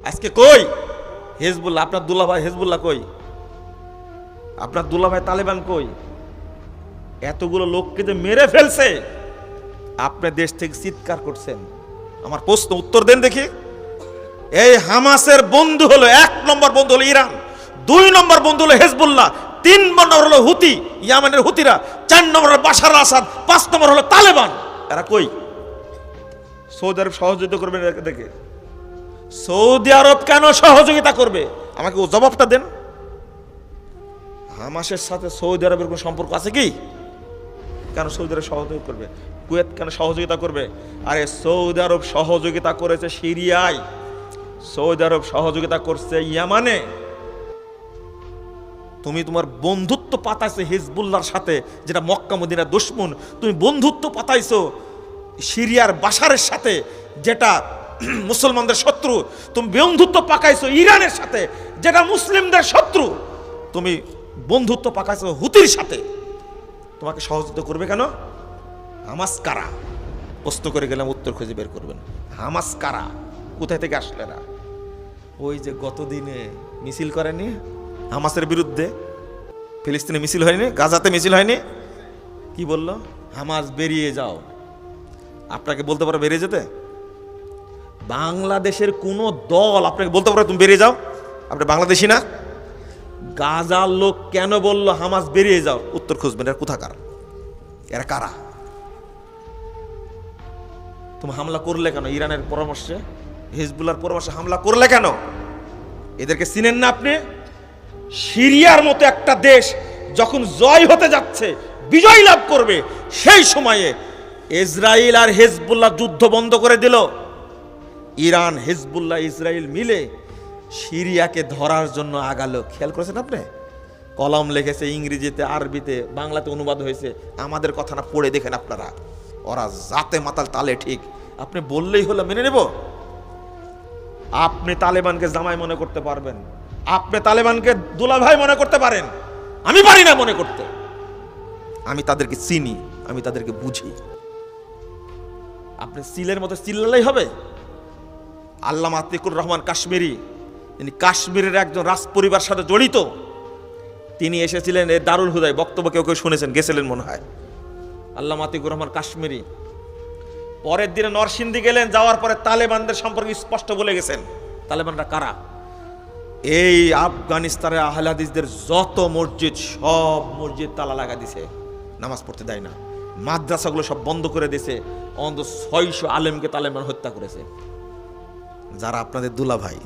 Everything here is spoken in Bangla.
আজকে কই হিজবুল্লাহ? আপনার দুলাভাই হিজবুল্লাহ কই? আপনার দুলাভাই তালেবান কই? এতগুলো লোককে যে মেরে ফেলছে, আপনার দেশ থেকে চিৎকার করছেন। আমার প্রশ্ন উত্তর দেন দেখি। এই হামাসের বন্ধু হলো, 1 নম্বর বন্ধু হলো ইরান, 2 নম্বর বন্ধু হলো হিজবুল্লাহ, 3 নম্বর হলো হুতি, ইয়ামেনের হুতিরা, 4 নম্বর হলো বাশার আসাদ, 5 নম্বর হলো তালেবান। এরা কই? সৌদি আরব সহযোগিতা করবে দেখে। সৌদি আরব কেন সহযোগিতা করবে? আমাকে ও জবাবটা দেন। হামাসের সাথে সৌদি আরবের কোনো সম্পর্ক আছে কি? কেন সৌদি আরব সহযোগিতা করবে? কুয়েত কেন সহযোগিতা করবে? আরে সৌদি আরব সহযোগিতা করেছে সিরিয়ায়, সৌদি আরব সহযোগিতা করছে ইয়ামানে। তুমি তোমার বন্ধুত্ব পাতাইছো হিজবুল্লাহর সাথে, যেটা মক্কা মদিনার দুশমন। তুমি বন্ধুত্ব পাতাইছো সিরিয়ার বাশারের সাথে, যেটা মুসলমানদের শত্রু। তুমি বন্ধুত্ব পাকাইছো ইরানের সাথে, যেটা মুসলিমদের শত্রু। তুমি বন্ধুত্ব পাকাইছো হুতির সাথে। তোমাকে সহযোগিতা করবে কেন? হামাস কারা? প্রশ্ন করে গেলাম, উত্তর খুঁজে বের করবেন। হামাস কারা? কোথায় থেকে আসলে না? ওই যে গতদিনে মিছিল করেনি হামাসের বিরুদ্ধে, ফিলিস্তিনে মিছিল হয়নি, গাজাতে মিছিল হয়নি? কি বলল? হামাস বেরিয়ে যাও। আপনাকে বলতে পারো বেরিয়ে যেতে? বাংলাদেশের কোন দল আপনাকে বলতে পারো তুমি বেরিয়ে যাও? আপনি বাংলাদেশি না? গাজার লোক কেন বলল হামাস বেরিয়ে যাও? উত্তর খুঁজবেন। এরা কোথাকার? এরা কারা? তুমি হামলা করলে কেন? ইরানের পরামর্শে, হিজবুল্লাহর পরামর্শে হামলা করলে কেন? এদেরকে চিনেন না আপনি? সিরিয়ার মতো একটা দেশ যখন জয় হতে যাচ্ছে, বিজয় লাভ করবে, সেই সময়ে ইসরায়েল আর হিজবুল্লাহ যুদ্ধ বন্ধ করে দিল। ইরান, হিজবুল্লাহ, ইসরায়েল মিলে সিরিয়াকে ধরার জন্য আগালো। খেয়াল করেছেন আপনি? কলম লিখেছে ইংরেজিতে, আরবিতে, বাংলাতে অনুবাদ হয়েছে। আমাদের কথা না পড়ে দেখেন আপনারা। ওরা জাতে মাতাল তালে ঠিক। আপনি বললেই হলো মেনে নেব? আপনি তালেবানকে জামাই মনে করতে পারবেন, আপনি তালেবানকে দুলাভাই মনে করতে পারেন, আমি পারি না মনে করতে। আমি তাদেরকে চিনি, আমি তাদেরকে বুঝি। আপনি সিলের মতো চিল্লালেই হবে? আল্লামা আতিকুর রহমান কাশ্মীরি, তিনি কাশ্মীরের একজন রাজ পরিবার সাথে জড়িত। তিনি এসেছিলেন এই দারুল হুদায়, বক্তব্য কেউ কেউ শুনেছেন, গেছিলেন মনে হয়। আল্লামা আতিকুর রহমান কাশ্মীরি পরের দিনে নরসিংদী গেলেন, যাওয়ার পরে তালেবানদের সম্পর্কে স্পষ্ট বলে গেছেন। তালেবানরা কারা? এই আফগানিস্তানের আহলে হাদিসদের যত মসজিদ, সব মসজিদ তালা লাগা দিছে, নামাজ পড়তে দেয় না। মাদ্রাসাগুলো সব বন্ধ করে দিয়েছে। অন্তত 600 আলেমকে তালেবান হত্যা করেছে, যারা আপনাদের দুলাভাই।